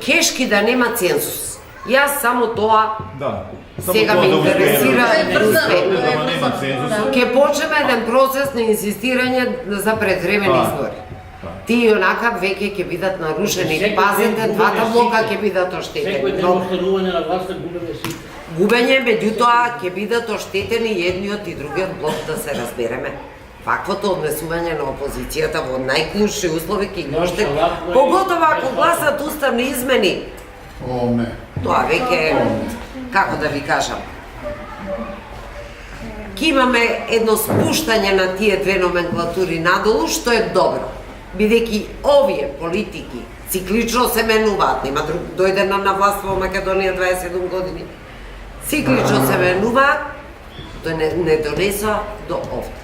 Кешки да нема цензус. Јас само тоа сега ме интересира да успе. Ке почнеме еден процес на инсистирање за предвремени избори. Тие онака веќе ќе бидат нарушени. Пазете, двата блока ќе бидат оштетени. Секој ден останување на власта губеме сите. Губење, меѓутоа ќе бидат оштетени едниот и другиот блок, да се разбереме. Ваквото однесување на опозицијата во најклучни услови ќе ги оштети. Поготово ако гласат уставни измени. Тоа веќе, како да ви кажам, ќе имаме едно спуштање на тие две номенклатури надолу, што е добро. Бидејќи овие политики циклично се менуваат, нема друг, дојде на власт во Македонија 27 години, циклично се менуваат, не донесоа до овде.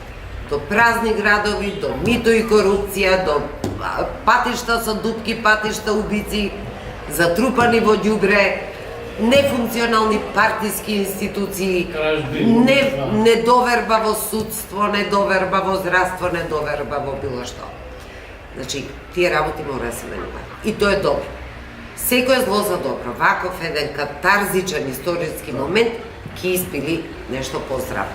До празни градови, до мито и корупција, до патишта со дупки, патишта убици, затрупани во ѓубре, нефункционални партиски институции, недоверба во судство, недоверба во здравство, недоверба во било што. Значи, тие работи мора да се менуваат. И тоа е добро. Секој зло за добро. Ваков еден катарзичен историски момент ќе испили нешто поздраво.